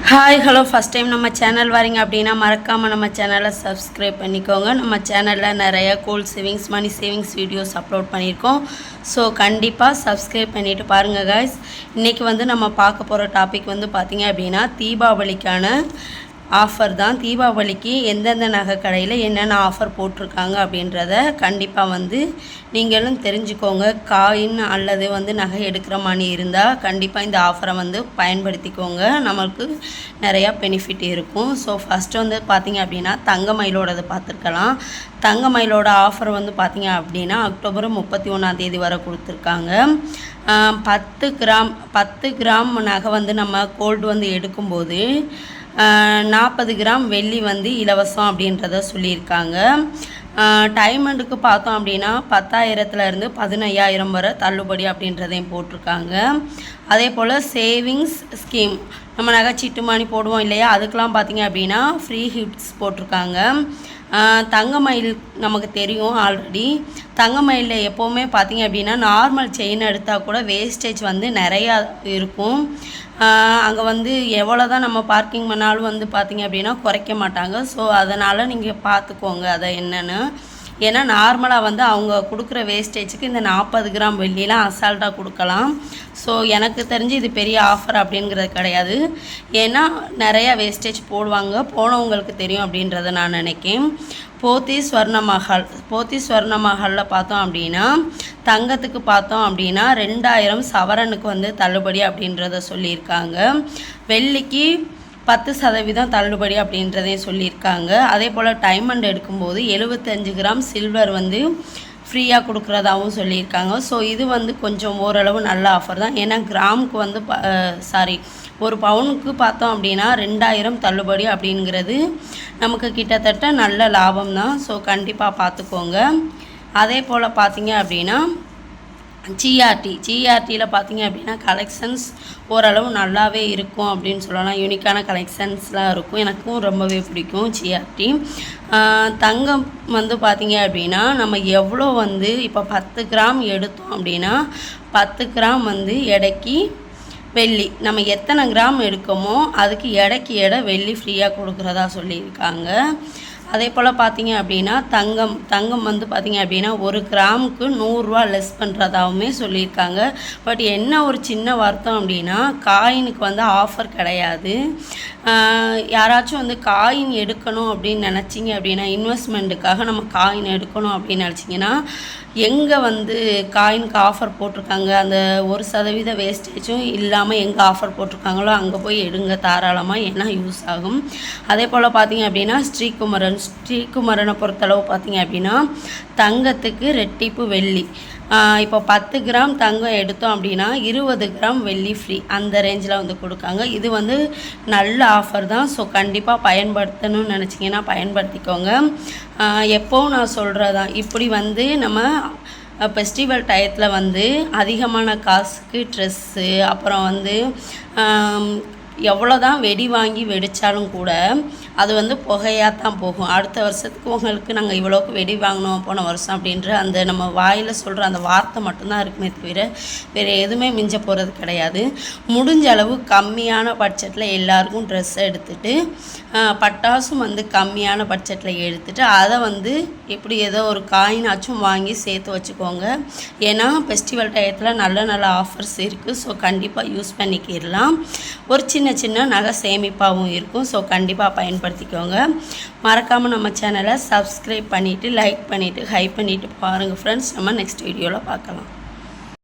Hi hello first time நம்ம channel வரீங்க அப்படின்னா மறக்காமல் நம்ம சேனலை சப்ஸ்கிரைப் பண்ணிக்கோங்க. நம்ம சேனலில் நிறைய gold savings money savings videos upload பண்ணியிருக்கோம். ஸோ கண்டிப்பாக சப்ஸ்கிரைப் பண்ணிவிட்டு பாருங்கள் காய்ஸ். இன்றைக்கி நம்ம பார்க்க போகிற டாபிக் பார்த்திங்க அப்படின்னா தீபாவளிக்கான ஆஃபர் தான். தீபாவளிக்கு எந்தெந்த நகை கடையில் என்னென்ன ஆஃபர் போட்டிருக்காங்க அப்படின்றத கண்டிப்பாக நீங்களும் தெரிஞ்சுக்கோங்க. காயின் அல்லது நகை எடுக்கிற மாதிரி இருந்தால் கண்டிப்பாக இந்த ஆஃபரை பயன்படுத்திக்கோங்க. நம்மளுக்கு நிறையா பெனிஃபிட் இருக்கும். ஸோ ஃபஸ்ட்டு பார்த்திங்க அப்படின்னா தங்க மயிலோடது பார்த்துருக்கலாம். தங்க மயிலோட ஆஃபர் பார்த்திங்க அப்படின்னா அக்டோபர் 31 வரை கொடுத்துருக்காங்க. 10 கிராம் நகை நம்ம கோல்டு எடுக்கும்போது 40 கிராம் வெள்ளி இலவசம் அப்படின்றத சொல்லியிருக்காங்க. டைமண்டுக்கு பார்த்தோம் அப்படின்னா 10,000 15,000 வரை தள்ளுபடி அப்படின்றதையும் போட்டிருக்காங்க. அதே போல் சேவிங்ஸ் ஸ்கீம் நம்ம நகைச்சீட்டு மணி போடுவோம் இல்லையா, அதுக்கெலாம் பார்த்திங்க அப்படின்னா ஃப்ரீ கிஃப்ட்ஸ் போட்டிருக்காங்க. தங்க மயில் நமக்கு தெரியும் ஆல்ரெடி. தங்க மயிலில் எப்போவுமே பார்த்திங்க அப்படின்னா நார்மல் செயின் எடுத்தால் கூட வேஸ்டேஜ் நிறையா இருக்கும். அங்கே எவ்வளோ தான் நம்ம பார்க்கிங் பண்ணாலும் பார்த்திங்க அப்படின்னா குறைக்க மாட்டாங்க. ஸோ அதனால் நீங்கள் பார்த்துக்கோங்க அதை என்னென்னு. ஏன்னா நார்மலாக அவங்க கொடுக்குற வேஸ்டேஜுக்கு இந்த 40 கிராம் வெள்ளிலாம் அசால்ட்டாக கொடுக்கலாம். ஸோ எனக்கு தெரிஞ்சு இது பெரிய ஆஃபர் அப்படிங்கிறது கிடையாது. ஏன்னா நிறையா வேஸ்டேஜ் போனவங்களுக்கு தெரியும் அப்படின்றத நான் நினைக்கிறேன். போத்தி ஸ்வர்ண மஹாலில் பார்த்தோம் அப்படின்னா தங்கத்துக்கு பார்த்தோம் அப்படின்னா 2000 சவரனுக்கு தள்ளுபடி அப்படின்றத சொல்லியிருக்காங்க. வெள்ளிக்கு 10% தள்ளுபடி அப்படின்றதையும் சொல்லியிருக்காங்க. அதே போல் டைமண்ட் எடுக்கும்போது 75 கிராம் சில்வர் ஃப்ரீயாக கொடுக்குறதாகவும் சொல்லியிருக்காங்க. ஸோ இது கொஞ்சம் ஓரளவு நல்ல ஆஃபர் தான். ஏன்னா கிராமுக்கு ஒரு பவுனுக்கு பார்த்தோம் அப்படின்னா 2000 தள்ளுபடி அப்படிங்கிறது நமக்கு கிட்டத்தட்ட நல்ல லாபம் தான். ஸோ கண்டிப்பாக பார்த்துக்கோங்க. அதே போல் பார்த்திங்க அப்படின்னா ஜிஆர்டியில் பார்த்திங்க அப்படின்னா கலெக்ஷன்ஸ் ஓரளவு நல்லாவே இருக்கும் அப்படின்னு சொல்லலாம். யூனிக்கான கலெக்ஷன்ஸ்லாம் இருக்கும். எனக்கும் ரொம்பவே பிடிக்கும் ஜிஆர்டி. தங்கம் பார்த்திங்க அப்படின்னா நம்ம எவ்வளோ இப்போ 10 கிராம் எடுத்தோம் அப்படின்னா 10 கிராம் எடைக்கு வெள்ளி நம்ம எத்தனை கிராம் எடுக்கமோ அதுக்கு எடைக்கு எடை வெள்ளி ஃப்ரீயாக கொடுக்குறதா சொல்லியிருக்காங்க. அதே போல் பார்த்திங்க அப்படின்னா தங்கம் பார்த்திங்க அப்படின்னா 1 கிராமுக்கு 100 ரூபா லெஸ் பண்ணுறதாகவுமே சொல்லியிருக்காங்க. பட் என்ன ஒரு சின்ன வருத்தம் அப்படின்னா காயினுக்கு ஆஃபர் கிடையாது. யாராச்சும் காயின் எடுக்கணும் அப்படின்னு நினச்சிங்க அப்படின்னா இன்வெஸ்ட்மெண்ட்டுக்காக நம்ம காயின் எடுக்கணும் அப்படின்னு நினச்சிங்கன்னா எங்கே காயினுக்கு ஆஃபர் போட்டிருக்காங்க அந்த 1% வேஸ்டேஜும் இல்லாமல் எங்கே ஆஃபர் போட்டிருக்காங்களோ அங்கே போய் எடுங்க தாராளமாக. ஏன்னா யூஸ் ஆகும். அதே போல் பார்த்திங்க அப்படின்னா ஸ்ரீகுமரனை பொறுத்தளவு பார்த்திங்க அப்படின்னா தங்கத்துக்கு ரெட்டிப்பு வெள்ளி. இப்போ 10 கிராம் தங்கம் எடுத்தோம் அப்படின்னா 20 கிராம் வெள்ளி ஃப்ரீ அந்த ரேஞ்சில் கொடுக்காங்க. இது நல்ல ஆஃபர் தான். ஸோ கண்டிப்பாக பயன்படுத்தணும்னு நினச்சிங்கன்னா பயன்படுத்திக்கோங்க. எப்போவும் நான் சொல்கிறதான், இப்படி நம்ம ஃபெஸ்டிவல் டயத்தில் அதிகமான காசுக்கு ட்ரெஸ்ஸு அப்புறம் எவ்வளோ தான் வெடி வாங்கி வெடித்தாலும் கூட அது புகையாக தான் போகும். அடுத்த வருஷத்துக்கு உங்களுக்கு நாங்கள் இவ்வளோக்கு வெடி வாங்கினோம் போன வருஷம் அப்படின்ற அந்த நம்ம வாயில் சொல்கிற அந்த வார்த்தை மட்டும்தான் இருக்குமே தவிர வேறு எதுவுமே மிஞ்ச போகிறது கிடையாது. முடிஞ்ச அளவு கம்மியான பட்ஜெட்டில் எல்லாருக்கும் ட்ரெஸ்ஸை எடுத்துகிட்டு பட்டாசும் கம்மியான பட்ஜெட்டில் எடுத்துகிட்டு அதை எப்படி ஏதோ ஒரு காயினாச்சும் வாங்கி சேர்த்து வச்சுக்கோங்க. ஏன்னா ஃபெஸ்டிவல் டயத்தில் நல்ல நல்ல ஆஃபர்ஸ் இருக்குது. ஸோ கண்டிப்பாக யூஸ் பண்ணிக்கிடலாம். ஒரு சின்ன நகை சேமிப்பாகவும் இருக்கும். ஸோ கண்டிப்பாக பயன்படுத்திக்கோங்க. மறக்காமல் நம்ம சேனலை சப்ஸ்கிரைப் பண்ணிவிட்டு லைக் பண்ணிவிட்டு ஹைப் பண்ணிவிட்டு பாருங்கள் ஃப்ரெண்ட்ஸ். நம்ம நெக்ஸ்ட் வீடியோவில் பார்க்கலாம்.